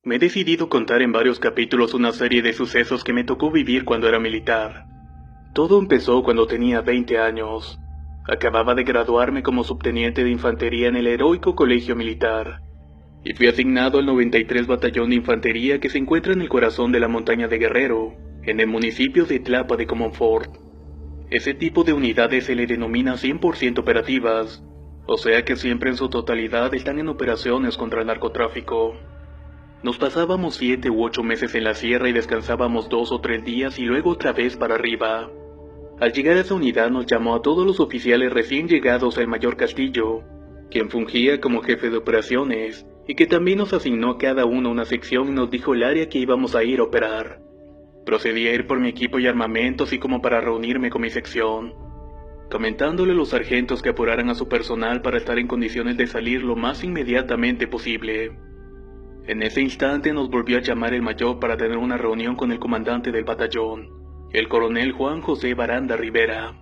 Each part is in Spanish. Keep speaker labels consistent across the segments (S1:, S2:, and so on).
S1: Me he decidido contar en varios capítulos una serie de sucesos que me tocó vivir cuando era militar. Todo empezó cuando tenía 20 años. Acababa de graduarme como subteniente de infantería en el heroico colegio militar, y fui asignado al 93 Batallón de Infantería que se encuentra en el corazón de la montaña de Guerrero, en el municipio de Tlapa de Comonfort. Ese tipo de unidades se le denomina 100% operativas, o sea que siempre en su totalidad están en operaciones contra el narcotráfico. Nos pasábamos 7 u 8 meses en la sierra y descansábamos 2 o 3 días y luego otra vez para arriba. Al llegar a esa unidad nos llamó a todos los oficiales recién llegados al mayor Castillo, quien fungía como jefe de operaciones, y que también nos asignó a cada uno una sección y nos dijo el área que íbamos a ir a operar. Procedí a ir por mi equipo y armamento así como para reunirme con mi sección, comentándole a los sargentos que apuraran a su personal para estar en condiciones de salir lo más inmediatamente posible. En ese instante nos volvió a llamar el mayor para tener una reunión con el comandante del batallón, el coronel Juan José Baranda Rivera.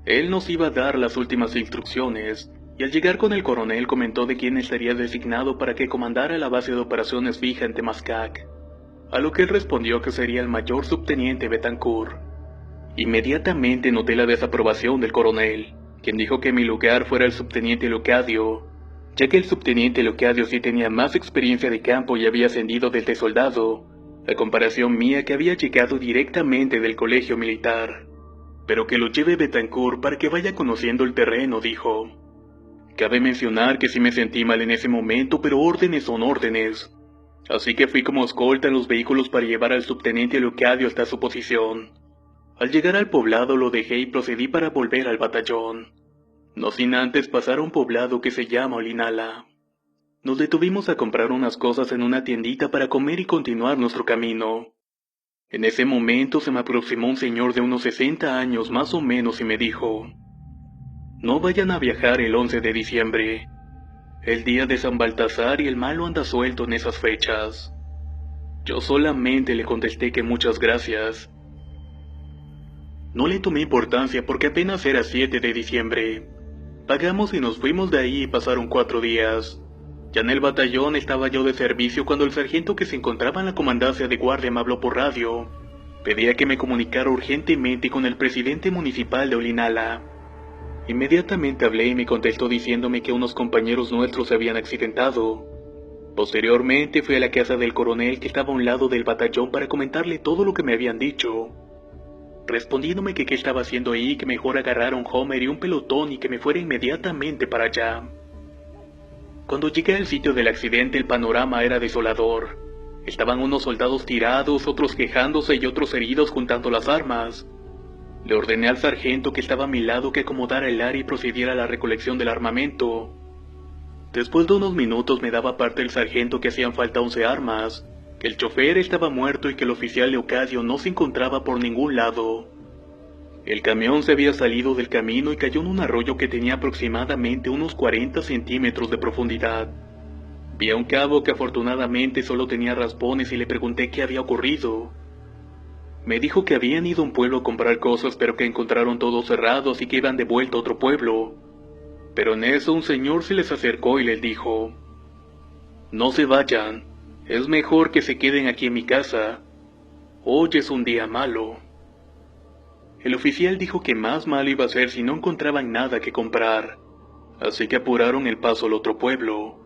S1: Él nos iba a dar las últimas instrucciones, y al llegar con el coronel comentó de quién estaría designado para que comandara la base de operaciones fija en Temascac, a lo que él respondió que sería el mayor subteniente Betancourt. Inmediatamente noté la desaprobación del coronel, quien dijo que mi lugar fuera el subteniente Leocadio, ya que el subteniente Leocadio sí tenía más experiencia de campo y había ascendido desde soldado, a comparación mía que había llegado directamente del colegio militar. Pero que lo lleve Betancourt para que vaya conociendo el terreno, dijo. Cabe mencionar que sí me sentí mal en ese momento, pero órdenes son órdenes. Así que fui como escolta en los vehículos para llevar al subteniente Leocadio hasta su posición. Al llegar al poblado lo dejé y procedí para volver al batallón. No sin antes pasar a un poblado que se llama Olinala. Nos detuvimos a comprar unas cosas en una tiendita para comer y continuar nuestro camino. En ese momento se me aproximó un señor de unos 60 años más o menos y me dijo: no vayan a viajar el 11 de diciembre, el día de San Baltasar, y el malo anda suelto en esas fechas. Yo solamente le contesté que muchas gracias. No le tomé importancia porque apenas era 7 de diciembre. Pagamos y nos fuimos de ahí y pasaron 4 días. Ya en el batallón estaba yo de servicio cuando el sargento que se encontraba en la comandancia de guardia me habló por radio. Pedía que me comunicara urgentemente con el presidente municipal de Olinala. Inmediatamente hablé y me contestó diciéndome que unos compañeros nuestros se habían accidentado. Posteriormente fui a la casa del coronel que estaba a un lado del batallón para comentarle todo lo que me habían dicho, respondiéndome que qué estaba haciendo ahí, que mejor agarrara un Homer y un pelotón y que me fuera inmediatamente para allá. Cuando llegué al sitio del accidente el panorama era desolador. Estaban unos soldados tirados, otros quejándose y otros heridos juntando las armas. Le ordené al sargento que estaba a mi lado que acomodara el área y procediera a la recolección del armamento. Después de unos minutos me daba parte el sargento que hacían falta 11 armas, que el chofer estaba muerto y que el oficial Leocadio no se encontraba por ningún lado. El camión se había salido del camino y cayó en un arroyo que tenía aproximadamente unos 40 centímetros de profundidad. Vi a un cabo que afortunadamente solo tenía raspones y le pregunté qué había ocurrido. Me dijo que habían ido a un pueblo a comprar cosas pero que encontraron todo cerrado así que iban de vuelta a otro pueblo. Pero en eso un señor se les acercó y les dijo: no se vayan, es mejor que se queden aquí en mi casa. Hoy es un día malo. El oficial dijo que más malo iba a ser si no encontraban nada que comprar, así que apuraron el paso al otro pueblo.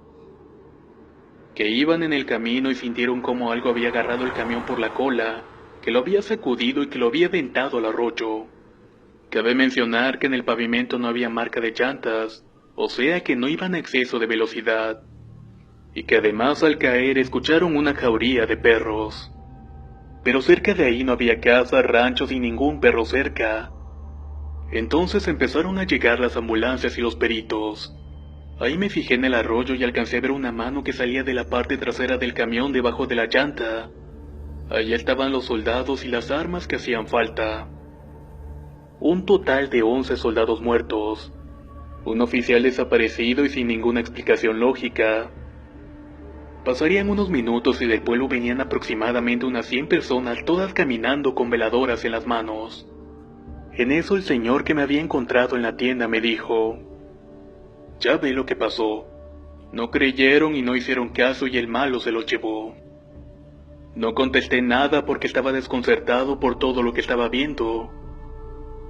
S1: Que iban en el camino y sintieron como algo había agarrado el camión por la cola, que lo había sacudido y que lo había aventado al arroyo. Cabe mencionar que en el pavimento no había marca de llantas, o sea que no iban a exceso de velocidad, y que además al caer escucharon una jauría de perros. Pero cerca de ahí no había casas, ranchos y ningún perro cerca. Entonces empezaron a llegar las ambulancias y los peritos. Ahí me fijé en el arroyo y alcancé a ver una mano que salía de la parte trasera del camión debajo de la llanta. Allí estaban los soldados y las armas que hacían falta. Un total de 11 soldados muertos, un oficial desaparecido y sin ninguna explicación lógica. Pasarían unos minutos y del pueblo venían aproximadamente unas 100 personas, todas caminando con veladoras en las manos. En eso el señor que me había encontrado en la tienda me dijo: ya ve lo que pasó. No creyeron y no hicieron caso y el malo se los llevó. No contesté nada porque estaba desconcertado por todo lo que estaba viendo.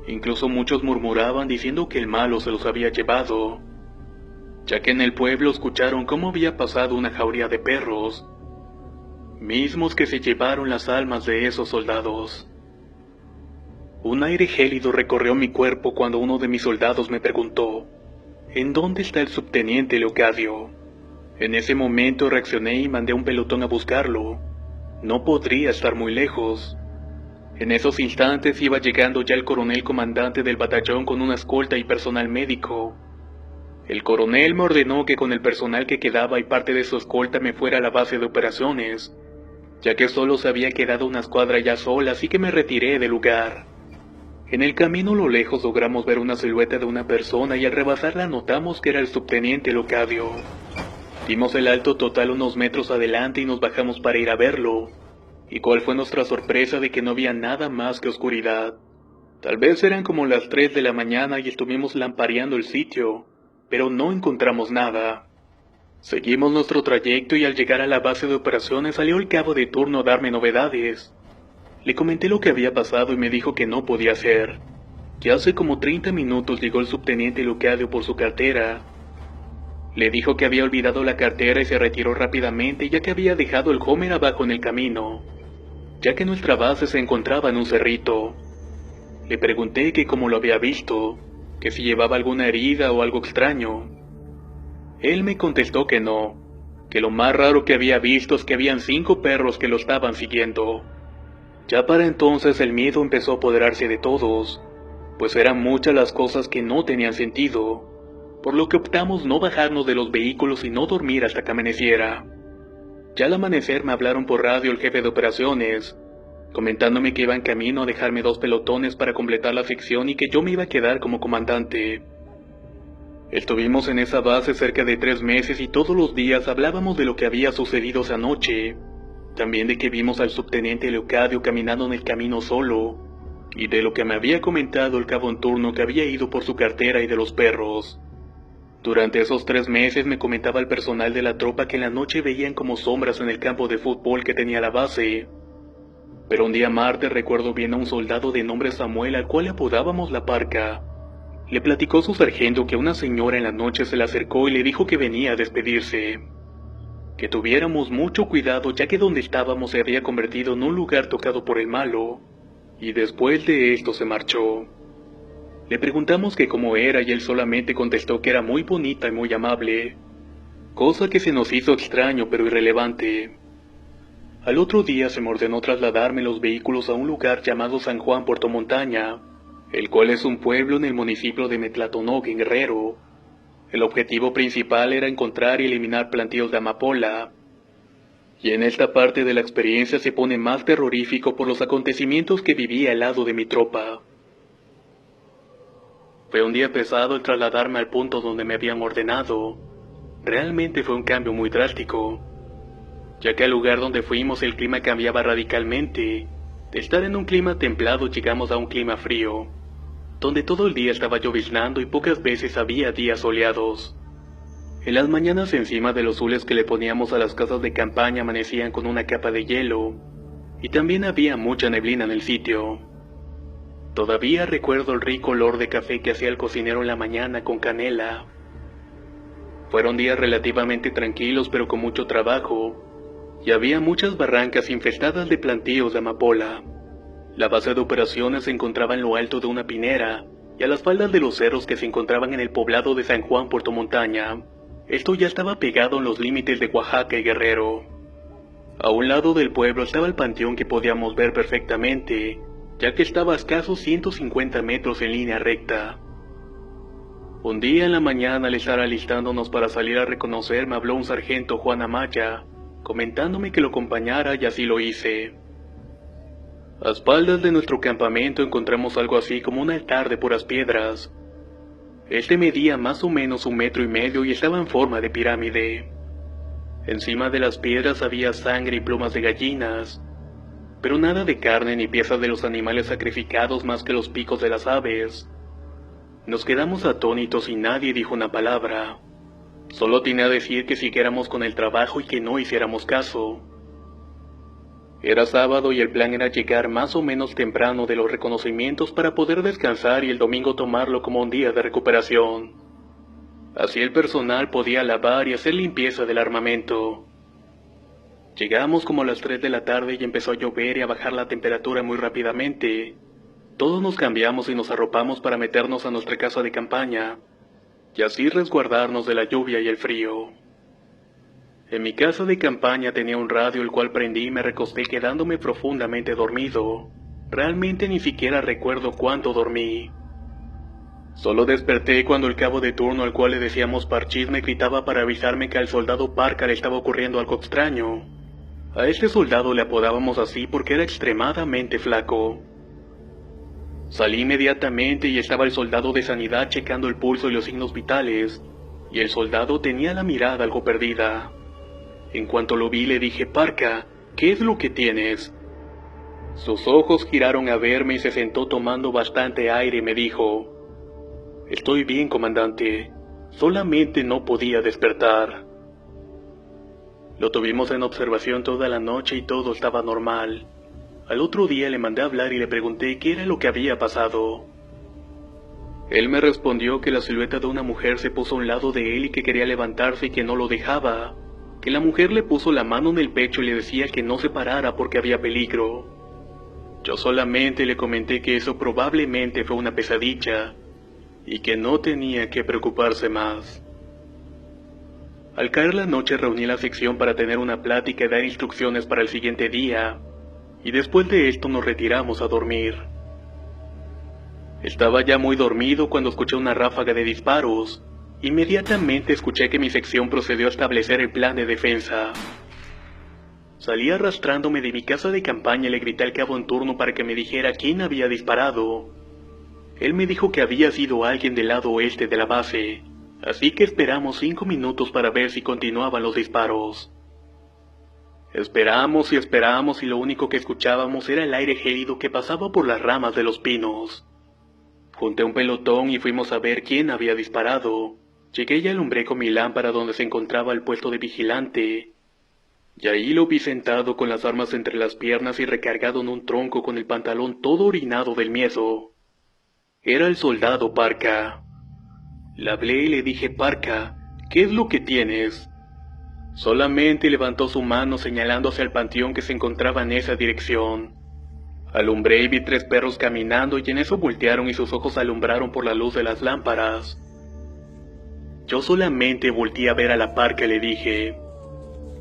S1: Incluso muchos murmuraban diciendo que el malo se los había llevado, ya que en el pueblo escucharon cómo había pasado una jauría de perros, mismos que se llevaron las almas de esos soldados. Un aire gélido recorrió mi cuerpo cuando uno de mis soldados me preguntó, ¿en dónde está el subteniente Leocadio? En ese momento reaccioné y mandé un pelotón a buscarlo. No podría estar muy lejos. En esos instantes iba llegando ya el coronel comandante del batallón con una escolta y personal médico. El coronel me ordenó que con el personal que quedaba y parte de su escolta me fuera a la base de operaciones, ya que solo se había quedado una escuadra ya sola, así que me retiré del lugar. En el camino a lo lejos logramos ver una silueta de una persona y al rebasarla notamos que era el subteniente Leocadio. Dimos el alto total unos metros adelante y nos bajamos para ir a verlo. ¿Y cuál fue nuestra sorpresa de que no había nada más que oscuridad? Tal vez eran como las 3 de la mañana y estuvimos lampareando el sitio, pero no encontramos nada. Seguimos nuestro trayecto y al llegar a la base de operaciones salió el cabo de turno a darme novedades. Le comenté lo que había pasado y me dijo que no podía ser, que hace como 30 minutos llegó el subteniente Leocadio por su cartera. Le dijo que había olvidado la cartera y se retiró rápidamente ya que había dejado el Homer abajo en el camino, ya que nuestra base se encontraba en un cerrito. Le pregunté que cómo lo había visto, que si llevaba alguna herida o algo extraño. Él me contestó que no, que lo más raro que había visto es que habían 5 perros que lo estaban siguiendo. Ya para entonces el miedo empezó a apoderarse de todos, pues eran muchas las cosas que no tenían sentido, por lo que optamos no bajarnos de los vehículos y no dormir hasta que amaneciera. Ya al amanecer me hablaron por radio el jefe de operaciones, comentándome que iba en camino a dejarme 2 pelotones para completar la sección y que yo me iba a quedar como comandante. Estuvimos en esa base cerca de 3 meses y todos los días hablábamos de lo que había sucedido esa noche, también de que vimos al subteniente Leocadio caminando en el camino solo, y de lo que me había comentado el cabo en turno que había ido por su cartera y de los perros. Durante esos 3 meses me comentaba el personal de la tropa que en la noche veían como sombras en el campo de fútbol que tenía la base. Pero un día martes recuerdo bien a un soldado de nombre Samuel al cual le apodábamos la Parca. Le platicó su sargento que una señora en la noche se le acercó y le dijo que venía a despedirse. Que tuviéramos mucho cuidado ya que donde estábamos se había convertido en un lugar tocado por el malo, y después de esto se marchó. Le preguntamos que cómo era y él solamente contestó que era muy bonita y muy amable, cosa que se nos hizo extraño pero irrelevante. Al otro día se me ordenó trasladarme los vehículos a un lugar llamado San Juan Puerto Montaña, el cual es un pueblo en el municipio de Metlatonoc, en Guerrero. El objetivo principal era encontrar y eliminar plantíos de amapola. Y en esta parte de la experiencia se pone más terrorífico por los acontecimientos que vivía al lado de mi tropa. Fue un día pesado el trasladarme al punto donde me habían ordenado. Realmente fue un cambio muy drástico, ya que al lugar donde fuimos el clima cambiaba radicalmente. De estar en un clima templado llegamos a un clima frío, donde todo el día estaba lloviznando y pocas veces había días soleados. En las mañanas encima de los zules que le poníamos a las casas de campaña amanecían con una capa de hielo, y también había mucha neblina en el sitio. Todavía recuerdo el rico olor de café que hacía el cocinero en la mañana con canela. Fueron días relativamente tranquilos pero con mucho trabajo, y había muchas barrancas infestadas de plantíos de amapola. La base de operaciones se encontraba en lo alto de una pinera, y a las faldas de los cerros que se encontraban en el poblado de San Juan Puerto Montaña. Esto ya estaba pegado en los límites de Oaxaca y Guerrero. A un lado del pueblo estaba el panteón que podíamos ver perfectamente, ya que estaba a escasos 150 metros en línea recta. Un día en la mañana, al estar alistándonos para salir a reconocer, me habló un sargento Juan Amaya, comentándome que lo acompañara y así lo hice. A espaldas de nuestro campamento encontramos algo así como un altar de puras piedras. Este medía más o menos 1,5 metros y estaba en forma de pirámide. Encima de las piedras había sangre y plumas de gallinas, pero nada de carne ni piezas de los animales sacrificados más que los picos de las aves. Nos quedamos atónitos y nadie dijo una palabra. Solo atiné a decir que siguiéramos con el trabajo y que no hiciéramos caso. Era sábado y el plan era llegar más o menos temprano de los reconocimientos para poder descansar y el domingo tomarlo como un día de recuperación. Así el personal podía lavar y hacer limpieza del armamento. Llegamos como a las 3 de la tarde y empezó a llover y a bajar la temperatura muy rápidamente. Todos nos cambiamos y nos arropamos para meternos a nuestra casa de campaña, y así resguardarnos de la lluvia y el frío. En mi casa de campaña tenía un radio el cual prendí y me recosté quedándome profundamente dormido. Realmente ni siquiera recuerdo cuánto dormí. Solo desperté cuando el cabo de turno al cual le decíamos Parchís me gritaba para avisarme que al soldado Parca le estaba ocurriendo algo extraño. A este soldado le apodábamos así porque era extremadamente flaco. Salí inmediatamente y estaba el soldado de sanidad checando el pulso y los signos vitales, y el soldado tenía la mirada algo perdida. En cuanto lo vi le dije, Parca, ¿qué es lo que tienes? Sus ojos giraron a verme y se sentó tomando bastante aire y me dijo, estoy bien, comandante, solamente no podía despertar. Lo tuvimos en observación toda la noche y todo estaba normal. Al otro día le mandé a hablar y le pregunté qué era lo que había pasado. Él me respondió que la silueta de una mujer se puso a un lado de él y que quería levantarse y que no lo dejaba, que la mujer le puso la mano en el pecho y le decía que no se parara porque había peligro. Yo solamente le comenté que eso probablemente fue una pesadilla y que no tenía que preocuparse más. Al caer la noche reuní la sección para tener una plática y dar instrucciones para el siguiente día, y después de esto nos retiramos a dormir. Estaba ya muy dormido cuando escuché una ráfaga de disparos. Inmediatamente escuché que mi sección procedió a establecer el plan de defensa. Salí arrastrándome de mi casa de campaña y le grité al cabo en turno para que me dijera quién había disparado. Él me dijo que había sido alguien del lado oeste de la base, así que esperamos 5 minutos para ver si continuaban los disparos. Esperamos y lo único que escuchábamos era el aire gélido que pasaba por las ramas de los pinos. Junté un pelotón y fuimos a ver quién había disparado. Llegué y alumbré con mi lámpara donde se encontraba el puesto de vigilante. Y ahí lo vi sentado con las armas entre las piernas y recargado en un tronco con el pantalón todo orinado del miedo. Era el soldado Parca. Le hablé y le dije, Parca, ¿qué es lo que tienes? Solamente levantó su mano señalando hacia el panteón que se encontraba en esa dirección. Alumbré y vi 3 perros caminando y en eso voltearon y sus ojos alumbraron por la luz de las lámparas. Yo solamente volteé a ver a la Parca y le dije,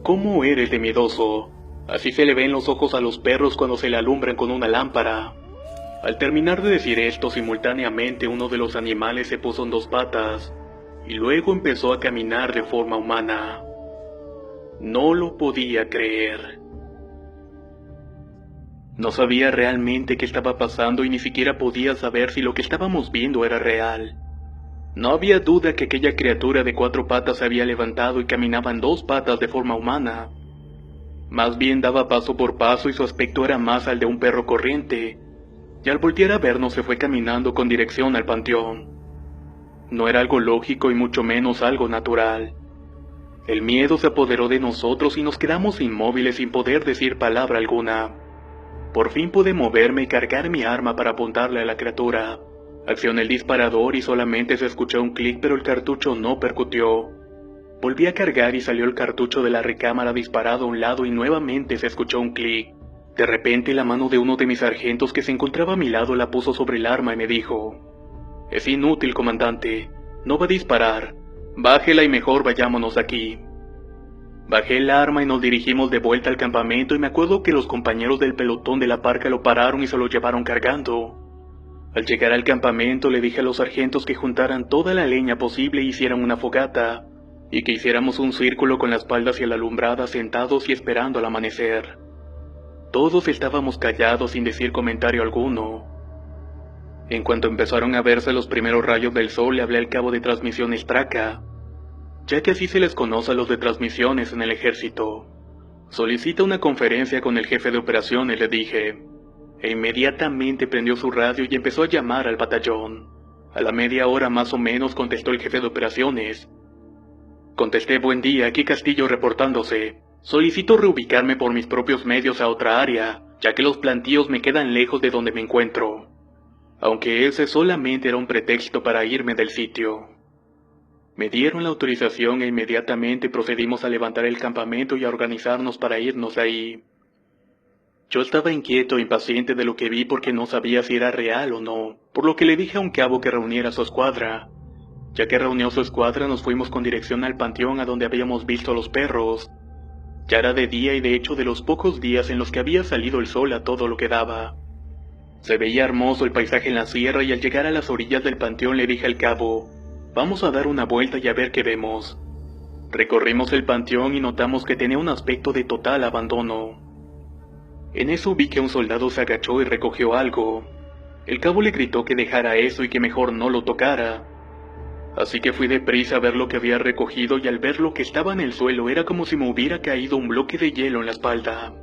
S1: ¿cómo eres de miedoso? Así se le ven los ojos a los perros cuando se le alumbran con una lámpara. Al terminar de decir esto, simultáneamente uno de los animales se puso en 2 patas y luego empezó a caminar de forma humana. No lo podía creer. No sabía realmente qué estaba pasando y ni siquiera podía saber si lo que estábamos viendo era real. No había duda que aquella criatura de 4 patas se había levantado y caminaba en 2 patas de forma humana. Más bien daba paso por paso y su aspecto era más al de un perro corriente, y al voltear a vernos se fue caminando con dirección al panteón. No era algo lógico y mucho menos algo natural. El miedo se apoderó de nosotros y nos quedamos inmóviles sin poder decir palabra alguna. Por fin pude moverme y cargar mi arma para apuntarle a la criatura. Accioné el disparador y solamente se escuchó un clic, pero el cartucho no percutió. Volví a cargar y salió el cartucho de la recámara disparado a un lado y nuevamente se escuchó un clic. De repente la mano de uno de mis sargentos que se encontraba a mi lado la puso sobre el arma y me dijo, «Es inútil, comandante, no va a disparar. Bájela y mejor vayámonos de aquí». Bajé el arma y nos dirigimos de vuelta al campamento y me acuerdo que los compañeros del pelotón de la Parca lo pararon y se lo llevaron cargando. Al llegar al campamento le dije a los sargentos que juntaran toda la leña posible e hicieran una fogata, y que hiciéramos un círculo con la espalda hacia la alumbrada sentados y esperando al amanecer. Todos estábamos callados sin decir comentario alguno. En cuanto empezaron a verse los primeros rayos del sol le hablé al cabo de transmisiones Traca, ya que así se les conoce a los de transmisiones en el ejército. Solicita una conferencia con el jefe de operaciones, le dije, e inmediatamente prendió su radio y empezó a llamar al batallón. A la media hora más o menos contestó el jefe de operaciones. Contesté: buen día, aquí Castillo reportándose. Solicito reubicarme por mis propios medios a otra área, ya que los plantíos me quedan lejos de donde me encuentro. Aunque ese solamente era un pretexto para irme del sitio. Me dieron la autorización e inmediatamente procedimos a levantar el campamento y a organizarnos para irnos de ahí. Yo estaba inquieto e impaciente de lo que vi porque no sabía si era real o no, por lo que le dije a un cabo que reuniera su escuadra. Ya que reunió su escuadra, nos fuimos con dirección al panteón a donde habíamos visto a los perros. Ya era de día y de hecho de los pocos días en los que había salido el sol a todo lo que daba. Se veía hermoso el paisaje en la sierra y al llegar a las orillas del panteón le dije al cabo: vamos a dar una vuelta y a ver qué vemos. Recorrimos el panteón y notamos que tenía un aspecto de total abandono. En eso vi que un soldado se agachó y recogió algo. El cabo le gritó que dejara eso y que mejor no lo tocara. Así que fui deprisa a ver lo que había recogido y al ver lo que estaba en el suelo era como si me hubiera caído un bloque de hielo en la espalda.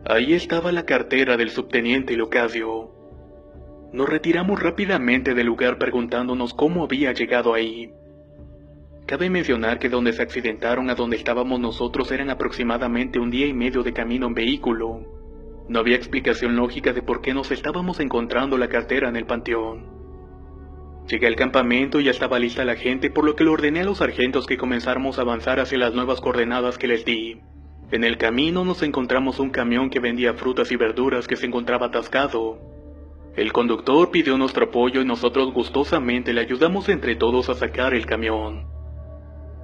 S1: Ahí estaba la cartera del subteniente Leocadio. Nos retiramos rápidamente del lugar preguntándonos cómo había llegado ahí. Cabe mencionar que donde se accidentaron a donde estábamos nosotros eran aproximadamente 1 día y medio de camino en vehículo. No había explicación lógica de por qué nos estábamos encontrando la cartera en el panteón. Llegué al campamento y ya estaba lista la gente, por lo que le ordené a los sargentos que comenzáramos a avanzar hacia las nuevas coordenadas que les di. En el camino nos encontramos un camión que vendía frutas y verduras que se encontraba atascado. El conductor pidió nuestro apoyo y nosotros gustosamente le ayudamos entre todos a sacar el camión.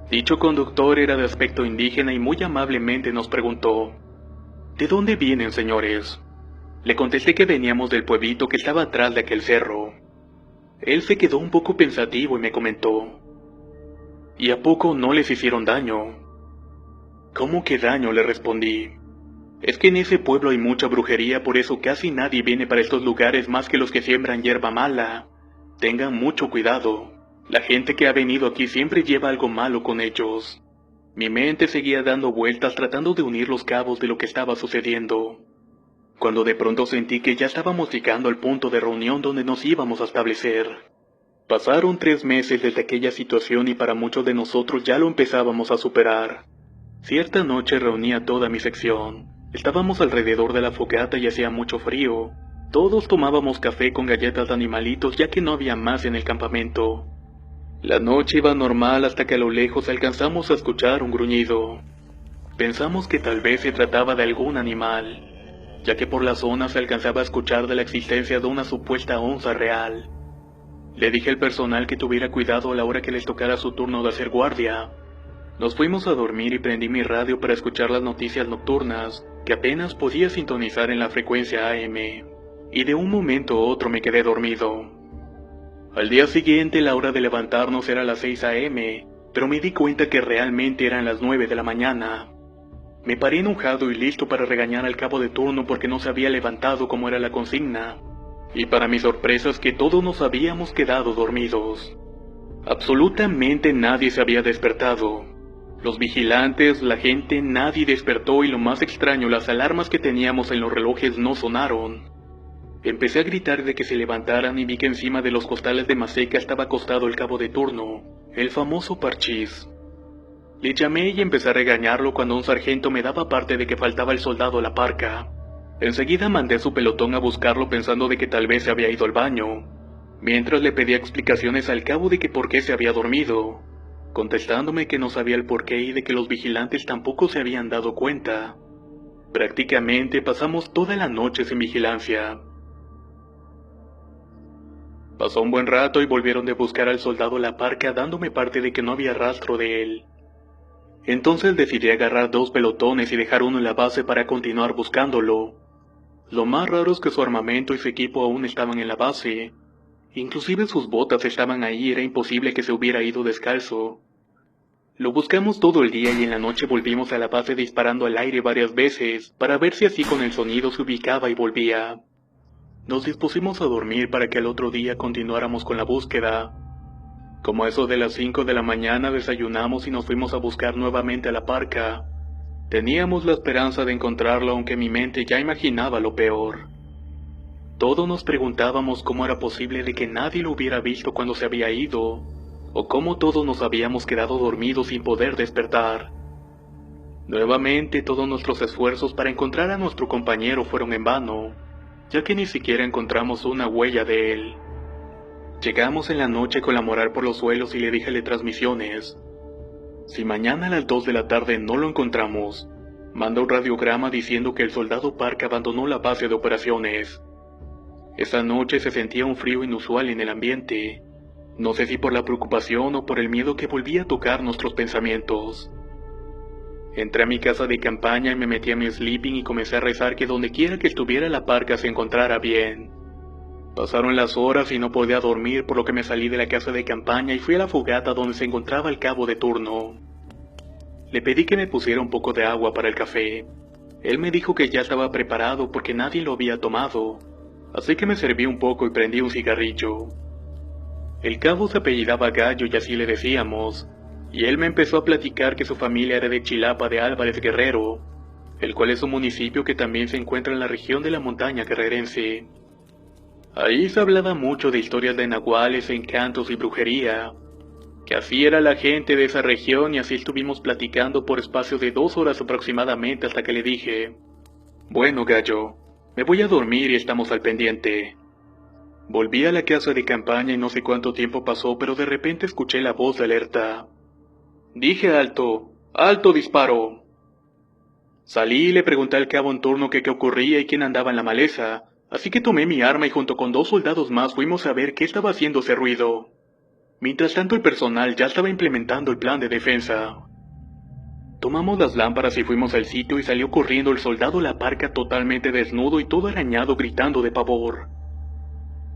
S1: Dicho conductor era de aspecto indígena y muy amablemente nos preguntó: ¿de dónde vienen, señores? Le contesté que veníamos del pueblito que estaba atrás de aquel cerro. Él se quedó un poco pensativo y me comentó: ¿y a poco no les hicieron daño? ¿Cómo que daño?, le respondí. Es que en ese pueblo hay mucha brujería, por eso casi nadie viene para estos lugares más que los que siembran hierba mala. Tengan mucho cuidado. La gente que ha venido aquí siempre lleva algo malo con ellos. Mi mente seguía dando vueltas tratando de unir los cabos de lo que estaba sucediendo, cuando de pronto sentí que ya estábamos llegando al punto de reunión donde nos íbamos a establecer. Pasaron 3 meses desde aquella situación y para muchos de nosotros ya lo empezábamos a superar. Cierta noche reuní a toda mi sección. Estábamos alrededor de la fogata y hacía mucho frío. Todos tomábamos café con galletas de animalitos ya que no había más en el campamento. La noche iba normal hasta que a lo lejos alcanzamos a escuchar un gruñido. Pensamos que tal vez se trataba de algún animal, ya que por la zona se alcanzaba a escuchar de la existencia de una supuesta onza real. Le dije al personal que tuviera cuidado a la hora que les tocara su turno de hacer guardia. Nos fuimos a dormir y prendí mi radio para escuchar las noticias nocturnas, que apenas podía sintonizar en la frecuencia AM, y de un momento a otro me quedé dormido. Al día siguiente la hora de levantarnos era las 6 AM, pero me di cuenta que realmente eran las 9 de la mañana. Me paré enojado y listo para regañar al cabo de turno porque no se había levantado como era la consigna, y para mi sorpresa es que todos nos habíamos quedado dormidos. Absolutamente nadie se había despertado. Los vigilantes, la gente, nadie despertó y lo más extraño, las alarmas que teníamos en los relojes no sonaron. Empecé a gritar de que se levantaran y vi que encima de los costales de maseca estaba acostado el cabo de turno, el famoso Parchís. Le llamé y empecé a regañarlo cuando un sargento me daba parte de que faltaba el soldado La Parca. Enseguida mandé a su pelotón a buscarlo pensando de que tal vez se había ido al baño, mientras le pedía explicaciones al cabo de que por qué se había dormido, contestándome que no sabía el porqué y de que los vigilantes tampoco se habían dado cuenta. Prácticamente pasamos toda la noche sin vigilancia. Pasó un buen rato y volvieron de buscar al soldado La Parca dándome parte de que no había rastro de él. Entonces decidí agarrar 2 pelotones y dejar uno en la base para continuar buscándolo. Lo más raro es que su armamento y su equipo aún estaban en la base. Inclusive sus botas estaban ahí, era imposible que se hubiera ido descalzo. Lo buscamos todo el día y en la noche volvimos a la base disparando al aire varias veces, para ver si así con el sonido se ubicaba y volvía. Nos dispusimos a dormir para que al otro día continuáramos con la búsqueda. Como a eso de las 5 de la mañana desayunamos y nos fuimos a buscar nuevamente a La Parca. Teníamos la esperanza de encontrarlo aunque mi mente ya imaginaba lo peor. Todos nos preguntábamos cómo era posible de que nadie lo hubiera visto cuando se había ido. o cómo todos nos habíamos quedado dormidos sin poder despertar. Nuevamente todos nuestros esfuerzos para encontrar a nuestro compañero fueron en vano, ya que ni siquiera encontramos una huella de él. Llegamos en la noche con la moral por los suelos y le dije a transmisiones: si mañana a las 2 de la tarde no lo encontramos, manda un radiograma diciendo que el soldado Park abandonó la base de operaciones. Esa noche se sentía un frío inusual en el ambiente. No sé si por la preocupación o por el miedo que volvía a tocar nuestros pensamientos. Entré a mi casa de campaña y me metí a mi sleeping y comencé a rezar que donde quiera que estuviera la parca se encontrara bien. Pasaron las horas y no podía dormir, por lo que me salí de la casa de campaña y fui a la fogata donde se encontraba el cabo de turno. Le pedí que me pusiera un poco de agua para el café. Él me dijo que ya estaba preparado porque nadie lo había tomado, así que me serví un poco y prendí un cigarrillo. El cabo se apellidaba Gallo y así le decíamos, y él me empezó a platicar que su familia era de Chilapa de Álvarez Guerrero, el cual es un municipio que también se encuentra en la región de la montaña guerrerense. Ahí se hablaba mucho de historias de nahuales, encantos y brujería, que así era la gente de esa región, y así estuvimos platicando por espacio de 2 horas aproximadamente hasta que le dije: bueno, Gallo, me voy a dormir y estamos al pendiente. Volví a la casa de campaña y no sé cuánto tiempo pasó, pero de repente escuché la voz de alerta. Dije: alto, alto, disparo. Salí y le pregunté al cabo en turno que qué ocurría y quién andaba en la maleza, así que tomé mi arma y junto con 2 soldados más fuimos a ver qué estaba haciendo ese ruido. Mientras tanto el personal ya estaba implementando el plan de defensa. Tomamos las lámparas y fuimos al sitio y salió corriendo el soldado La Parca totalmente desnudo y todo arañado gritando de pavor.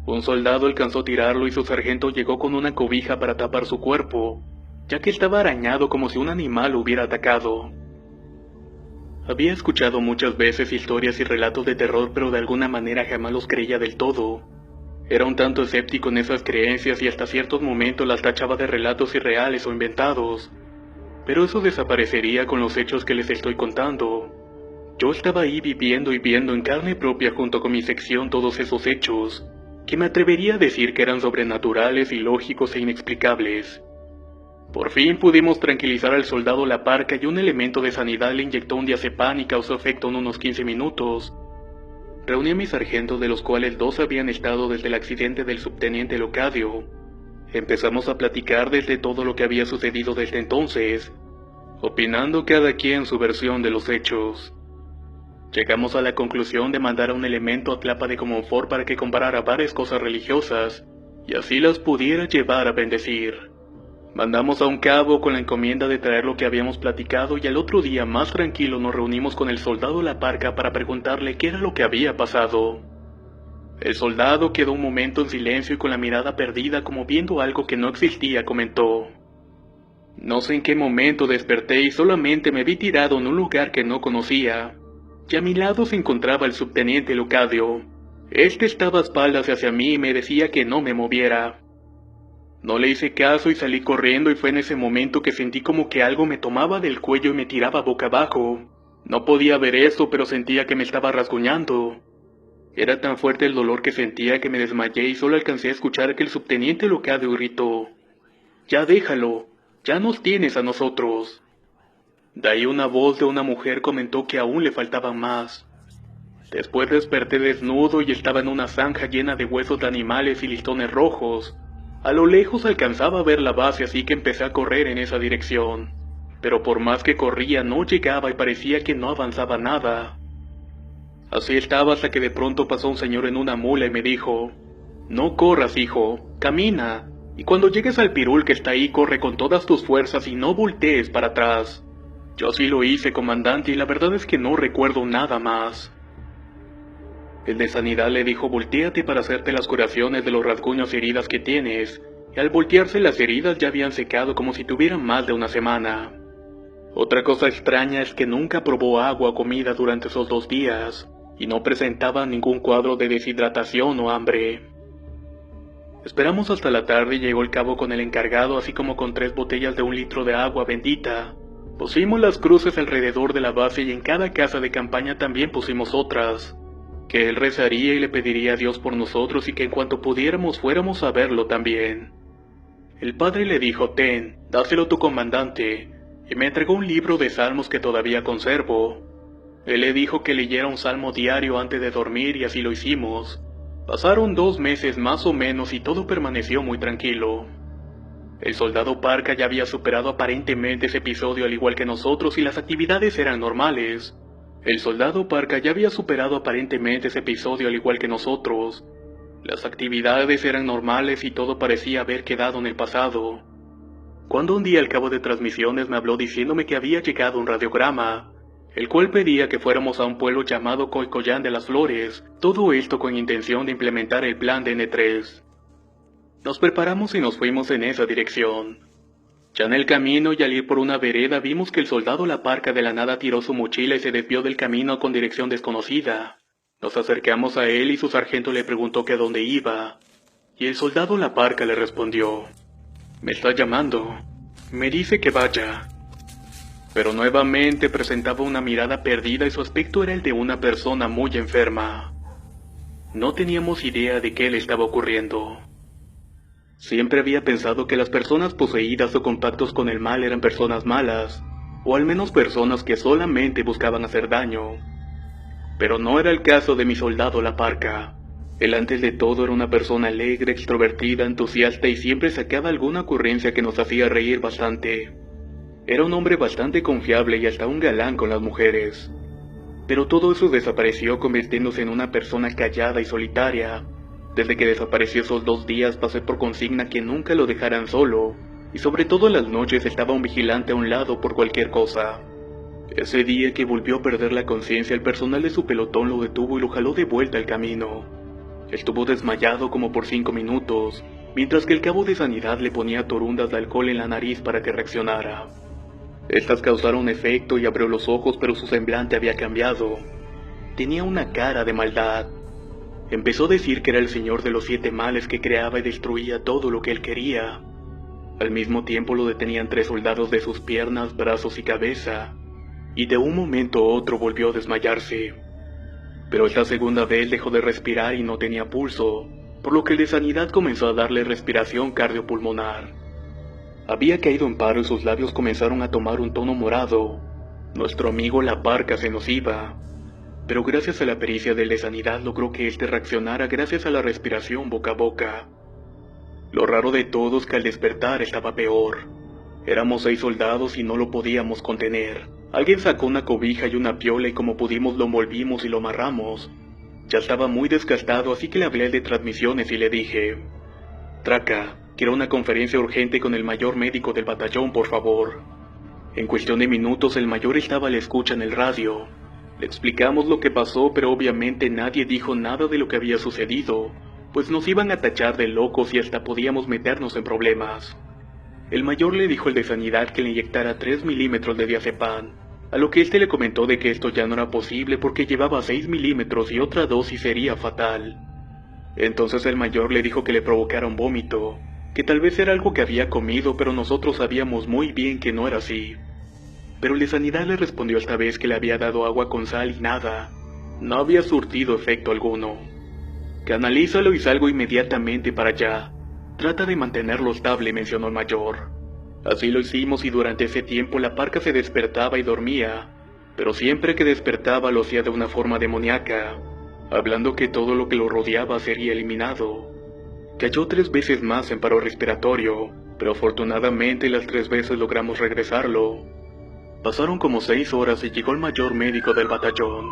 S1: Un soldado alcanzó a tirarlo y su sargento llegó con una cobija para tapar su cuerpo, ya que estaba arañado como si un animal lo hubiera atacado. Había escuchado muchas veces historias y relatos de terror, pero de alguna manera jamás los creía del todo. Era un tanto escéptico en esas creencias y hasta ciertos momentos las tachaba de relatos irreales o inventados. Pero eso desaparecería con los hechos que les estoy contando. Yo estaba ahí viviendo y viendo en carne propia junto con mi sección todos esos hechos, que me atrevería a decir que eran sobrenaturales, ilógicos e inexplicables. Por fin pudimos tranquilizar al soldado La Parca y un elemento de sanidad le inyectó un diazepam y causó efecto en unos 15 minutos. Reuní a mis sargentos, de los cuales 2 habían estado desde el accidente del subteniente Locadio. Empezamos a platicar desde todo lo que había sucedido desde entonces, opinando cada quien su versión de los hechos. Llegamos a la conclusión de mandar a un elemento a Tlapa de Comonfort para que comparara varias cosas religiosas, y así las pudiera llevar a bendecir. Mandamos a un cabo con la encomienda de traer lo que habíamos platicado, y al otro día más tranquilo nos reunimos con el soldado La Parca para preguntarle qué era lo que había pasado. El soldado quedó un momento en silencio y con la mirada perdida como viendo algo que no existía comentó: no sé en qué momento desperté y solamente me vi tirado en un lugar que no conocía, y a mi lado se encontraba el subteniente Locadio. Este estaba a espaldas hacia mí y me decía que no me moviera. No le hice caso y salí corriendo, y fue en ese momento que sentí como que algo me tomaba del cuello y me tiraba boca abajo. No podía ver eso, pero sentía que me estaba rasguñando. Era tan fuerte el dolor que sentía que me desmayé y solo alcancé a escuchar que el subteniente Locadio gritó: ya déjalo, ya nos tienes a nosotros. De ahí una voz de una mujer comentó que aún le faltaban más. Después desperté desnudo y estaba en una zanja llena de huesos de animales y listones rojos. A lo lejos alcanzaba a ver la base, así que empecé a correr en esa dirección. Pero por más que corría no llegaba y parecía que no avanzaba nada. Así estaba hasta que de pronto pasó un señor en una mula y me dijo: no corras, hijo, camina, y cuando llegues al pirul que está ahí corre con todas tus fuerzas y no voltees para atrás. Yo así lo hice, comandante, y la verdad es que no recuerdo nada más. El de sanidad le dijo: voltéate para hacerte las curaciones de los rasguños y heridas que tienes, y al voltearse las heridas ya habían secado como si tuvieran más de una semana. Otra cosa extraña es que nunca probó agua o comida durante esos 2 días, y no presentaba ningún cuadro de deshidratación o hambre. Esperamos hasta la tarde y llegó el cabo con el encargado, así como con 3 botellas de 1 litro de agua bendita. Pusimos las cruces alrededor de la base y en cada casa de campaña también pusimos otras, que él rezaría y le pediría a Dios por nosotros y que en cuanto pudiéramos fuéramos a verlo también. El padre le dijo: «Ten, dáselo a tu comandante», y me entregó un libro de salmos que todavía conservo. Él le dijo que leyera un salmo diario antes de dormir y así lo hicimos. Pasaron 2 meses más o menos y todo permaneció muy tranquilo. El soldado Parka ya había superado aparentemente ese episodio al igual que nosotros y las actividades eran normales. El soldado Parka ya había superado aparentemente ese episodio al igual que nosotros. Las actividades eran normales y todo parecía haber quedado en el pasado. Cuando un día al cabo de transmisiones me habló diciéndome que había llegado un radiograma, el cual pedía que fuéramos a un pueblo llamado Coicoyán de las Flores, todo esto con intención de implementar el plan de N3. Nos preparamos y nos fuimos en esa dirección. Ya en el camino y al ir por una vereda vimos que el soldado La Parka de la nada tiró su mochila y se desvió del camino con dirección desconocida. Nos acercamos a él y su sargento le preguntó que a dónde iba, y el soldado La Parka le respondió: «Me está llamando, me dice que vaya». Pero nuevamente presentaba una mirada perdida y su aspecto era el de una persona muy enferma. No teníamos idea de qué le estaba ocurriendo. Siempre había pensado que las personas poseídas o con pactos con el mal eran personas malas, o al menos personas que solamente buscaban hacer daño. Pero no era el caso de mi soldado La Parka. Él antes de todo era una persona alegre, extrovertida, entusiasta y siempre sacaba alguna ocurrencia que nos hacía reír bastante. Era un hombre bastante confiable y hasta un galán con las mujeres. Pero todo eso desapareció convirtiéndose en una persona callada y solitaria. Desde que desapareció esos 2 días pasé por consigna que nunca lo dejaran solo, y sobre todo en las noches estaba un vigilante a un lado por cualquier cosa. Ese día que volvió a perder la conciencia, el personal de su pelotón lo detuvo y lo jaló de vuelta al camino. Estuvo desmayado como por 5 minutos, mientras que el cabo de sanidad le ponía torundas de alcohol en la nariz para que reaccionara. Estas causaron efecto y abrió los ojos, pero su semblante había cambiado. Tenía una cara de maldad. Empezó a decir que era el señor de los 7 males que creaba y destruía todo lo que él quería. Al mismo tiempo lo detenían 3 soldados de sus piernas, brazos y cabeza, y de un momento a otro volvió a desmayarse. Pero esta segunda vez dejó de respirar y no tenía pulso, por lo que el de sanidad comenzó a darle respiración cardiopulmonar. Había caído en paro y sus labios comenzaron a tomar un tono morado. Nuestro amigo La Parka se nos iba, pero gracias a la pericia del de sanidad logró que éste reaccionara gracias a la respiración boca a boca. Lo raro de todo es que al despertar estaba peor. Éramos 6 soldados y no lo podíamos contener. Alguien sacó una cobija y una piola y como pudimos lo envolvimos y lo amarramos. Ya estaba muy desgastado, así que le hablé de transmisiones y le dije: «Traca, quiero una conferencia urgente con el mayor médico del batallón, por favor». En cuestión de minutos el mayor estaba a la escucha en el radio. Le explicamos lo que pasó, pero obviamente nadie dijo nada de lo que había sucedido, pues nos iban a tachar de locos y hasta podíamos meternos en problemas. El mayor le dijo al de sanidad que le inyectara 3 milímetros de diazepam, a lo que éste le comentó de que esto ya no era posible porque llevaba 6 milímetros y otra dosis sería fatal. Entonces el mayor le dijo que le provocara un vómito, que tal vez era algo que había comido, pero nosotros sabíamos muy bien que no era así. Pero el de sanidad le respondió esta vez que le había dado agua con sal y nada, no había surtido efecto alguno. «Canalízalo y salgo inmediatamente para allá. Trata de mantenerlo estable», mencionó el mayor. Así lo hicimos y durante ese tiempo La Parka se despertaba y dormía, pero siempre que despertaba lo hacía de una forma demoníaca, hablando que todo lo que lo rodeaba sería eliminado. Cayó 3 veces más en paro respiratorio, pero afortunadamente las 3 veces logramos regresarlo. Pasaron como 6 horas y llegó el mayor médico del batallón.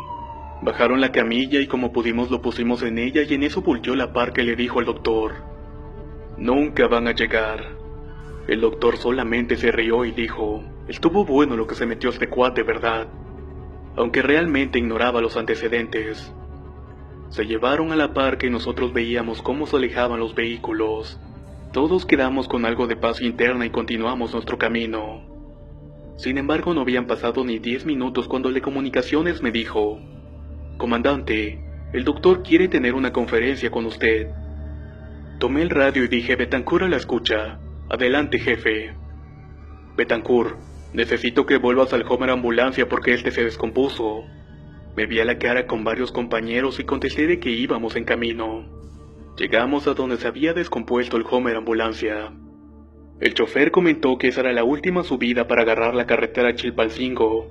S1: Bajaron la camilla y como pudimos lo pusimos en ella y en eso volteó La Parka y le dijo al doctor: «Nunca van a llegar». El doctor solamente se rió y dijo: «Estuvo bueno lo que se metió este cuate, ¿verdad?», aunque realmente ignoraba los antecedentes. Se llevaron a La Parka y nosotros veíamos cómo se alejaban los vehículos. Todos quedamos con algo de paz interna y continuamos nuestro camino. Sin embargo, no habían pasado ni 10 minutos cuando el de comunicaciones me dijo: «Comandante, el doctor quiere tener una conferencia con usted». Tomé el radio y dije: «Betancourt a la escucha. Adelante, jefe». «Betancourt, necesito que vuelvas al Homer Ambulancia porque este se descompuso». Me vi a la cara con varios compañeros y contesté de que íbamos en camino. Llegamos a donde se había descompuesto el Homer Ambulancia. El chofer comentó que esa era la última subida para agarrar la carretera a Chilpancingo,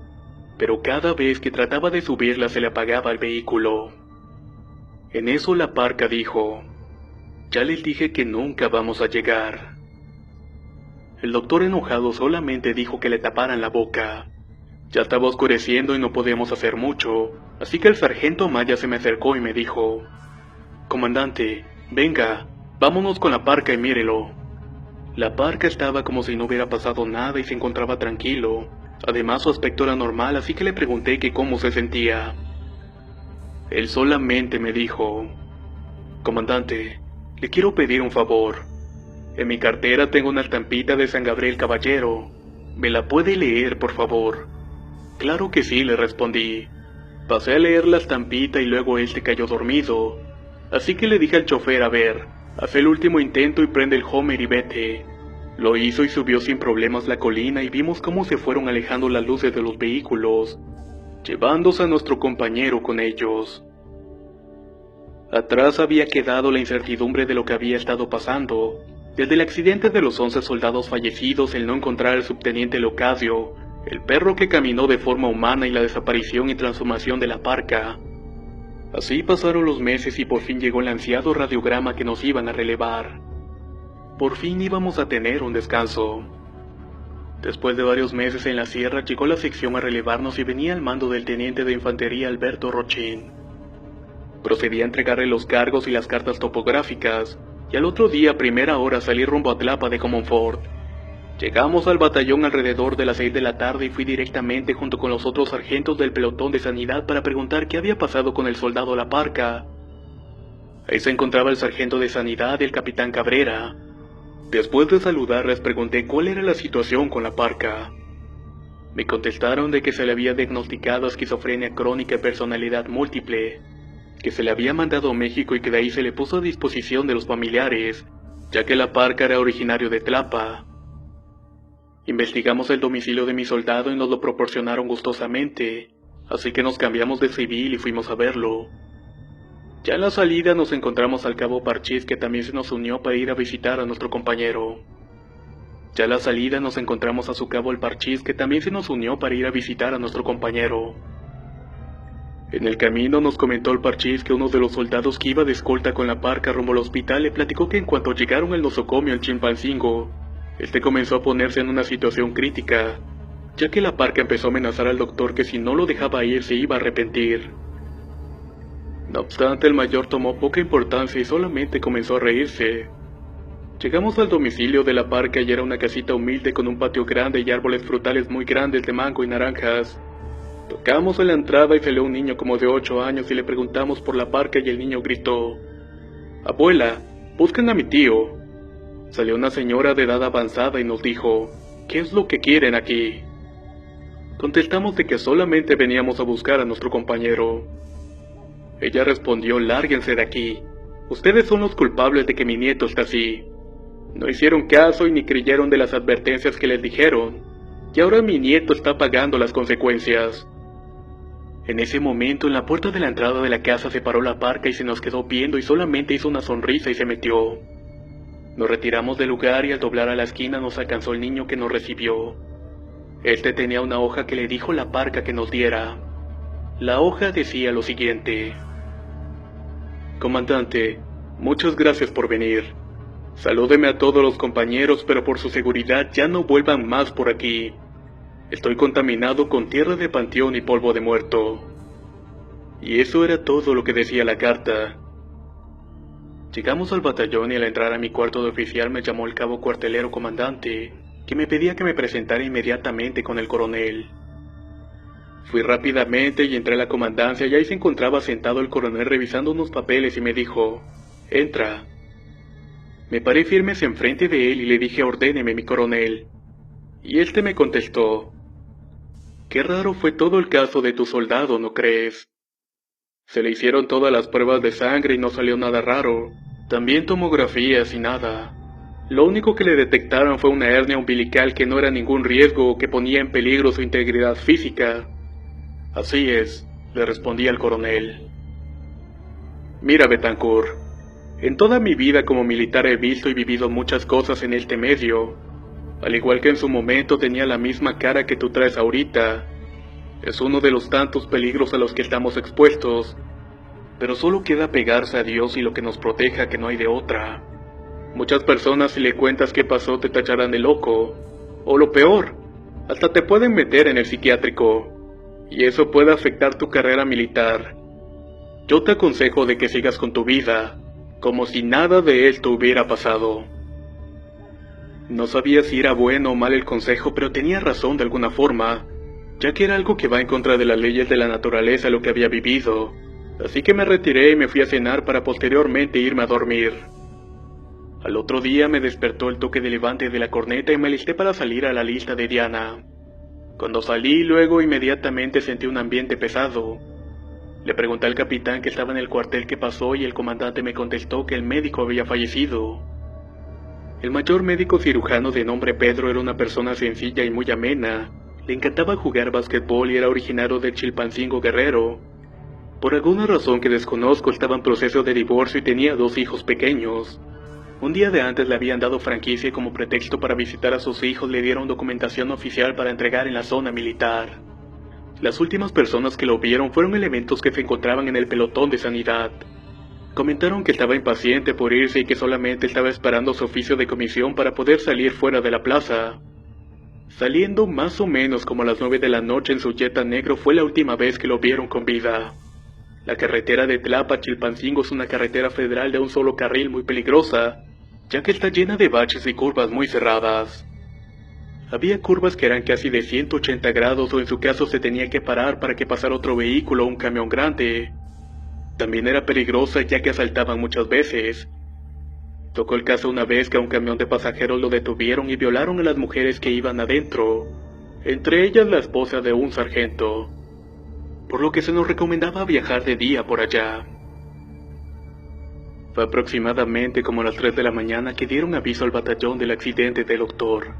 S1: pero cada vez que trataba de subirla se le apagaba el vehículo. En eso la parca dijo: «Ya les dije que nunca vamos a llegar». El doctor enojado solamente dijo que le taparan la boca. Ya estaba oscureciendo y no podíamos hacer mucho, así que el sargento Maya se me acercó y me dijo: «Comandante, venga, vámonos con la parca y mírelo». La parca estaba como si no hubiera pasado nada y se encontraba tranquilo. Además su aspecto era normal, así que le pregunté que cómo se sentía. Él solamente me dijo: «Comandante, le quiero pedir un favor. En mi cartera tengo una estampita de San Gabriel Caballero. ¿Me la puede leer, por favor?». «Claro que sí», le respondí. Pasé a leer la estampita y luego él se cayó dormido. Así que le dije al chofer: «A ver, haz el último intento y prende el Homer y vete». Lo hizo y subió sin problemas la colina y vimos cómo se fueron alejando las luces de los vehículos, llevándose a nuestro compañero con ellos. Atrás había quedado la incertidumbre de lo que había estado pasando, desde el accidente de los 11 soldados fallecidos, el no encontrar al subteniente Locadio, el perro que caminó de forma humana y la desaparición y transformación de la parca. Así pasaron los meses y por fin llegó el ansiado radiograma que nos iban a relevar. Por fin íbamos a tener un descanso. Después de varios meses en la sierra llegó la sección a relevarnos y venía al mando del teniente de infantería Alberto Rochín. Procedí a entregarle los cargos y las cartas topográficas, y al otro día a primera hora salí rumbo a Tlapa de Comonfort. Llegamos al batallón alrededor de las 6 de la tarde y fui directamente junto con los otros sargentos del pelotón de sanidad para preguntar qué había pasado con el soldado La Parca. Ahí se encontraba el sargento de sanidad y el capitán Cabrera. Después de saludarles pregunté cuál era la situación con La Parca. Me contestaron de que se le había diagnosticado esquizofrenia crónica y personalidad múltiple, que se le había mandado a México y que de ahí se le puso a disposición de los familiares, ya que La Parca era originario de Tlapa. Investigamos el domicilio de mi soldado y nos lo proporcionaron gustosamente, así que nos cambiamos de civil y fuimos a verlo. Ya en la salida nos encontramos al cabo Parchís, que también se nos unió para ir a visitar a nuestro compañero. Ya en la salida nos encontramos a su cabo el Parchís, que también se nos unió para ir a visitar a nuestro compañero. En el camino nos comentó el Parchís que uno de los soldados que iba de escolta con La Parca rumbo al hospital le platicó que en cuanto llegaron el nosocomio al Chilpancingo, este comenzó a ponerse en una situación crítica, ya que La Parca empezó a amenazar al doctor que si no lo dejaba ir se iba a arrepentir. No obstante, el mayor tomó poca importancia y solamente comenzó a reírse. Llegamos al domicilio de La Parca y era una casita humilde con un patio grande y árboles frutales muy grandes de mango y naranjas. Tocamos en la entrada y salió un niño como de 8 años y le preguntamos por La Parca y el niño gritó: «Abuela, buscan a mi tío». Salió una señora de edad avanzada y nos dijo: «¿Qué es lo que quieren aquí?». Contestamos de que solamente veníamos a buscar a nuestro compañero. Ella respondió: «Lárguense de aquí. Ustedes son los culpables de que mi nieto está así. No hicieron caso y ni creyeron de las advertencias que les dijeron, y ahora mi nieto está pagando las consecuencias». En ese momento, en la puerta de la entrada de la casa se paró La Parca y se nos quedó viendo y solamente hizo una sonrisa y se metió. Nos retiramos del lugar y al doblar a la esquina nos alcanzó el niño que nos recibió. Este tenía una hoja que le dijo La Parca que nos diera. La hoja decía lo siguiente: «Comandante, muchas gracias por venir. Salúdeme a todos los compañeros, pero por su seguridad ya no vuelvan más por aquí. Estoy contaminado con tierra de panteón y polvo de muerto». Y eso era todo lo que decía la carta. Llegamos al batallón y al entrar a mi cuarto de oficial me llamó el cabo cuartelero comandante, que me pedía que me presentara inmediatamente con el coronel. Fui rápidamente y entré a la comandancia y ahí se encontraba sentado el coronel revisando unos papeles y me dijo: «Entra». Me paré firmes enfrente de él y le dije: «Ordéneme, mi coronel». Y este me contestó: «Qué raro fue todo el caso de tu soldado, ¿no crees? Se le hicieron todas las pruebas de sangre y no salió nada raro, también tomografías y nada. Lo único que le detectaron fue una hernia umbilical que no era ningún riesgo o que ponía en peligro su integridad física». «Así es», le respondí al coronel. «Mira, Betancourt, en toda mi vida como militar he visto y vivido muchas cosas en este medio, Al igual que en su momento tenía la misma cara que tú traes ahorita. Es uno de los tantos peligros a los que estamos expuestos, pero solo queda pegarse a Dios y lo que nos proteja, que no hay de otra. Muchas personas, si le cuentas qué pasó, te tacharán de loco, o lo peor, hasta te pueden meter en el psiquiátrico, y eso puede afectar tu carrera militar. Yo te aconsejo de que sigas con tu vida, como si nada de esto hubiera pasado. No sabía si era bueno o mal el consejo, pero tenía razón de alguna forma, ya que era algo que va en contra de las leyes de la naturaleza lo que había vivido. Así que me retiré y me fui a cenar para posteriormente irme a dormir. Al otro día me despertó el toque de levante de la corneta y me alisté para salir a la lista de Diana. Cuando salí, luego inmediatamente sentí un ambiente pesado. Le pregunté al capitán que estaba en el cuartel qué pasó y el comandante me contestó que el médico había fallecido. El mayor médico cirujano de nombre Pedro era una persona sencilla y muy amena. Le encantaba jugar básquetbol y era originario de Chilpancingo, Guerrero. Por alguna razón que desconozco estaba en proceso de divorcio y tenía 2 hijos pequeños. Un día de antes le habían dado franquicia y como pretexto para visitar a sus hijos le dieron documentación oficial para entregar en la zona militar. Las últimas personas que lo vieron fueron elementos que se encontraban en el pelotón de sanidad. Comentaron que estaba impaciente por irse y que solamente estaba esperando su oficio de comisión para poder salir fuera de la plaza. Saliendo más o menos como a las 9 de la noche en su Jetta negro fue la última vez que lo vieron con vida. La carretera de Tlapa a Chilpancingo es una carretera federal de un solo carril muy peligrosa, ya que está llena de baches y curvas muy cerradas. Había curvas que eran casi de 180 grados o en su caso se tenía que parar para que pasara otro vehículo o un camión grande. También era peligrosa ya que asaltaban muchas veces. Tocó el caso una vez que a un camión de pasajeros lo detuvieron y violaron a las mujeres que iban adentro, entre ellas la esposa de un sargento, por lo que se nos recomendaba viajar de día por allá. Fue aproximadamente como a las 3 de la mañana que dieron aviso al batallón del accidente del doctor.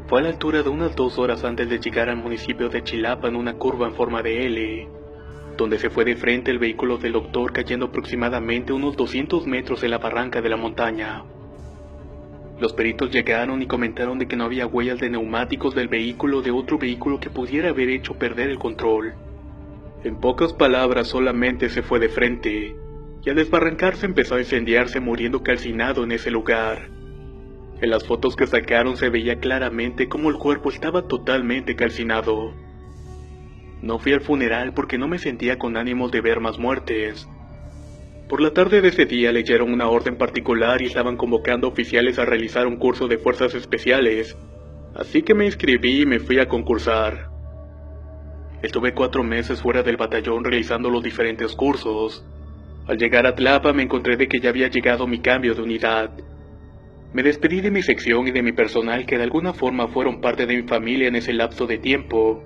S1: Fue a la altura de unas 2 horas antes de llegar al municipio de Chilapa en una curva en forma de L, donde se fue de frente el vehículo del doctor cayendo aproximadamente unos 200 metros en la barranca de la montaña. Los peritos llegaron y comentaron de que no había huellas de neumáticos del vehículo o de otro vehículo que pudiera haber hecho perder el control. En pocas palabras, solamente se fue de frente, y al desbarrancarse empezó a incendiarse muriendo calcinado en ese lugar. En las fotos que sacaron se veía claramente cómo el cuerpo estaba totalmente calcinado. No fui al funeral porque no me sentía con ánimos de ver más muertes. Por la tarde de ese día leyeron una orden particular y estaban convocando oficiales a realizar un curso de fuerzas especiales, así que me inscribí y me fui a concursar. Estuve 4 meses fuera del batallón realizando los diferentes cursos. Al llegar a Tlapa me encontré de que ya había llegado mi cambio de unidad. Me despedí de mi sección y de mi personal que de alguna forma fueron parte de mi familia en ese lapso de tiempo.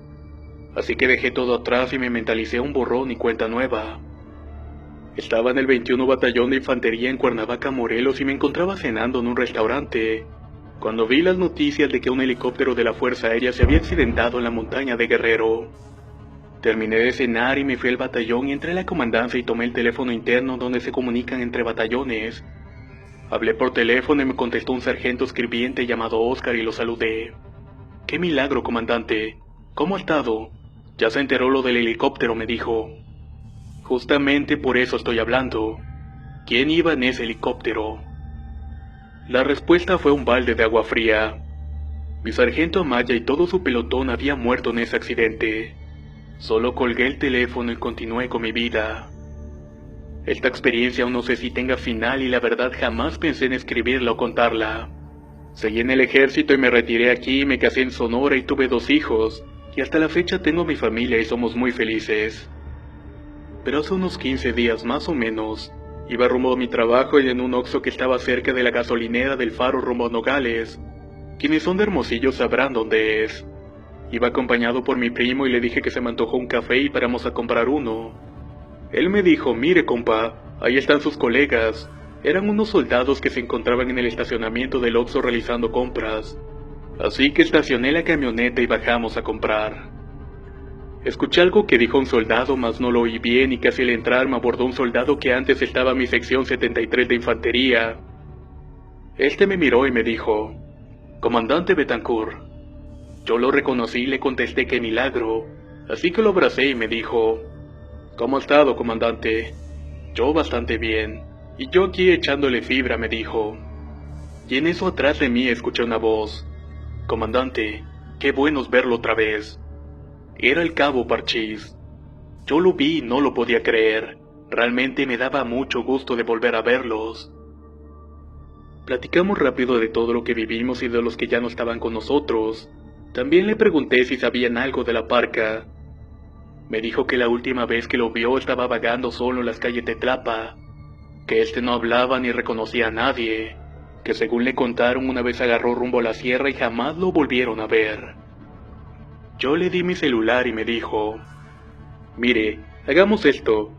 S1: Así que dejé todo atrás y me mentalicé un borrón y cuenta nueva. Estaba en el 21 Batallón de Infantería en Cuernavaca, Morelos y me encontraba cenando en un restaurante, cuando vi las noticias de que un helicóptero de la Fuerza Aérea se había accidentado en la montaña de Guerrero. Terminé de cenar y me fui al batallón y entré a la comandancia y tomé el teléfono interno donde se comunican entre batallones. Hablé por teléfono y me contestó un sargento escribiente llamado Oscar y lo saludé. «¡Qué milagro, comandante! ¿Cómo ha estado? Ya se enteró lo del helicóptero», me dijo. «Justamente por eso estoy hablando. ¿Quién iba en ese helicóptero?». La respuesta fue un balde de agua fría. Mi sargento Amaya y todo su pelotón habían muerto en ese accidente. Solo colgué el teléfono y continué con mi vida. Esta experiencia aún no sé si tenga final y la verdad jamás pensé en escribirla o contarla. Seguí en el ejército y me retiré aquí, me casé en Sonora y tuve 2 hijos, y hasta la fecha tengo mi familia y somos muy felices. Pero hace unos 15 días más o menos, iba rumbo a mi trabajo y en un Oxxo que estaba cerca de la gasolinera del Faro rumbo a Nogales. Quienes son de Hermosillo sabrán dónde es. Iba acompañado por mi primo y le dije que se me antojó un café y paramos a comprar uno. Él me dijo: «Mire, compa, ahí están sus colegas». Eran unos soldados que se encontraban en el estacionamiento del Oxxo realizando compras. Así que estacioné la camioneta y bajamos a comprar. Escuché algo que dijo un soldado, mas no lo oí bien y casi al entrar me abordó un soldado que antes estaba en mi sección 73 de infantería. Este me miró y me dijo: Comandante Betancourt. Yo lo reconocí y le contesté que milagro, así que lo abracé y me dijo: ¿Cómo ha estado, comandante? Yo bastante bien, y yo aquí echándole fibra, me dijo. Y en eso atrás de mí escuché una voz: Comandante, qué bueno es verlo otra vez. Era el cabo Parchís. Yo lo vi y no lo podía creer. Realmente me daba mucho gusto de volver a verlos. Platicamos rápido de todo lo que vivimos y de los que ya no estaban con nosotros. También le pregunté si sabían algo de la parca. Me dijo que la última vez que lo vio estaba vagando solo en las calles de Tlapa, que no hablaba ni reconocía a nadie, que según le contaron una vez agarró rumbo a la sierra y jamás lo volvieron a ver. Yo le di mi celular y me dijo: Mire, hagamos esto.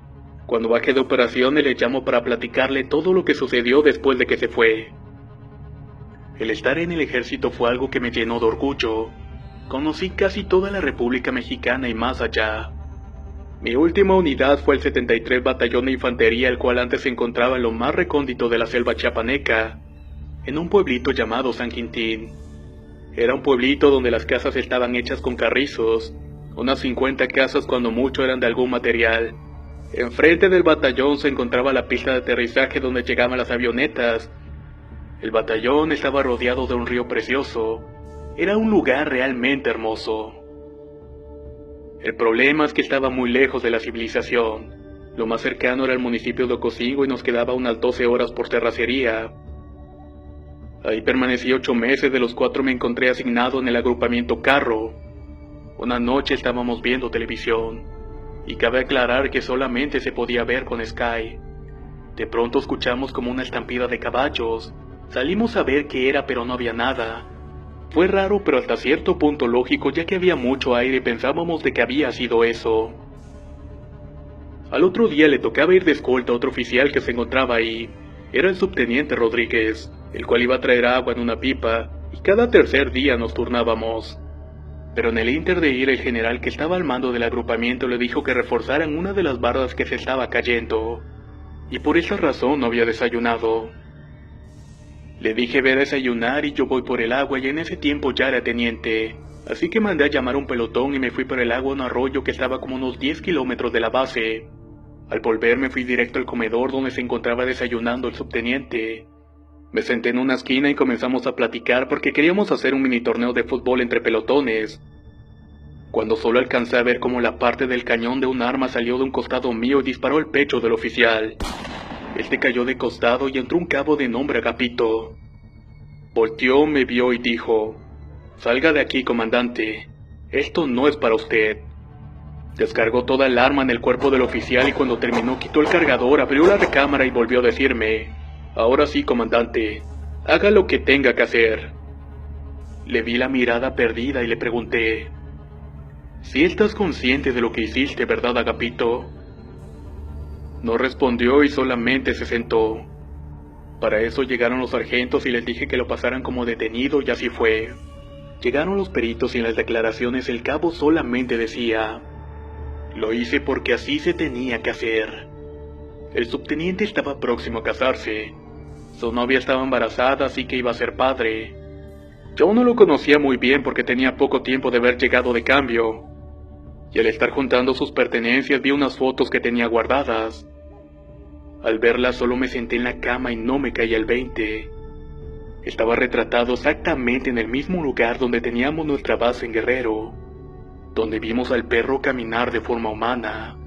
S1: Cuando baje de operaciones le llamo para platicarle todo lo que sucedió después de que se fue. El estar en el ejército fue algo que me llenó de orgullo. Conocí casi toda la República Mexicana y más allá. Mi última unidad fue el 73 Batallón de Infantería, el cual antes se encontraba en lo más recóndito de la selva chiapaneca, en un pueblito llamado San Quintín. Era un pueblito donde las casas estaban hechas con carrizos, unas 50 casas cuando mucho eran de algún material. Enfrente del batallón se encontraba la pista de aterrizaje donde llegaban las avionetas. El batallón estaba rodeado de un río precioso. Era un lugar realmente hermoso. El problema es que estaba muy lejos de la civilización. Lo más cercano era el municipio de Ocosingo y nos quedaba unas 12 horas por terracería. Ahí permanecí 8 meses, de los 4 me encontré asignado en el agrupamiento Carro. Una noche estábamos viendo televisión, y cabe aclarar que solamente se podía ver con Sky. De pronto escuchamos como una estampida de caballos. Salimos a ver qué era, pero no había nada. Fue raro, pero hasta cierto punto lógico, ya que había mucho aire y pensábamos de que había sido eso. Al otro día le tocaba ir de escolta a otro oficial que se encontraba ahí. Era el subteniente Rodríguez, el cual iba a traer agua en una pipa, y cada tercer día nos turnábamos. Pero en el ínter de ir, el general que estaba al mando del agrupamiento le dijo que reforzaran una de las bardas que se estaba cayendo, y por esa razón no había desayunado. Le dije: ve a desayunar y yo voy por el agua, y en ese tiempo ya era teniente, así que mandé a llamar un pelotón y me fui por el agua a un arroyo que estaba como unos 10 kilómetros de la base. Al volver me fui directo al comedor donde se encontraba desayunando el subteniente. Me senté en una esquina y comenzamos a platicar porque queríamos hacer un mini torneo de fútbol entre pelotones. Cuando solo alcancé a ver cómo la parte del cañón de un arma salió de un costado mío y disparó al pecho del oficial. Este cayó de costado y entró un cabo de nombre Agapito. Volteó, me vio y dijo: salga de aquí, comandante. Esto no es para usted. Descargó toda el arma en el cuerpo del oficial y cuando terminó quitó el cargador, abrió la recámara y volvió a decirme: ahora sí, comandante, haga lo que tenga que hacer. Le vi la mirada perdida y le pregunté: ¿sí estás consciente de lo que hiciste, verdad, Agapito? No respondió y solamente se sentó. Para eso llegaron los sargentos y les dije que lo pasaran como detenido y así fue. Llegaron los peritos y en las declaraciones el cabo solamente decía: lo hice porque así se tenía que hacer. El subteniente estaba próximo a casarse. Su novia estaba embarazada, así que iba a ser padre. Yo no lo conocía muy bien porque tenía poco tiempo de haber llegado de cambio. Y al estar juntando sus pertenencias vi unas fotos que tenía guardadas. Al verlas solo me senté en la cama y no me caía el 20. Estaba retratado exactamente en el mismo lugar donde teníamos nuestra base en Guerrero, donde vimos al perro caminar de forma humana.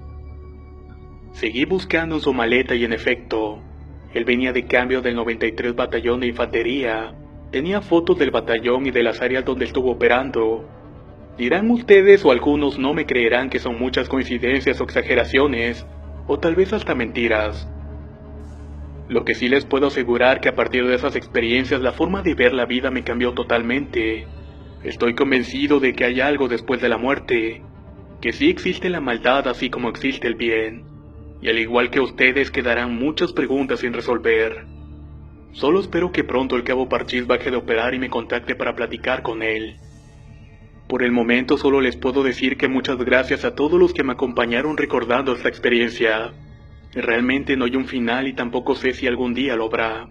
S1: Seguí buscando en su maleta y en efecto, él venía de cambio del 93 Batallón de Infantería. Tenía fotos del batallón y de las áreas donde estuvo operando. Dirán ustedes o algunos no me creerán que son muchas coincidencias o exageraciones, o tal vez hasta mentiras. Lo que sí les puedo asegurar que a partir de esas experiencias la forma de ver la vida me cambió totalmente. Estoy convencido de que hay algo después de la muerte, que sí existe la maldad así como existe el bien, y al igual que ustedes quedarán muchas preguntas sin resolver. Solo espero que pronto el cabo Parchís baje de operar y me contacte para platicar con él. Por el momento solo les puedo decir que muchas gracias a todos los que me acompañaron recordando esta experiencia. Realmente no hay un final y tampoco sé si algún día lo habrá.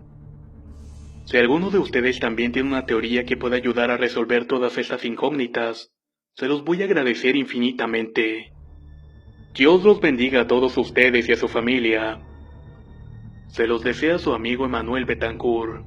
S1: Si alguno de ustedes también tiene una teoría que pueda ayudar a resolver todas estas incógnitas, se los voy a agradecer infinitamente. Dios los bendiga a todos ustedes y a su familia. Se los desea su amigo Emanuel Betancourt.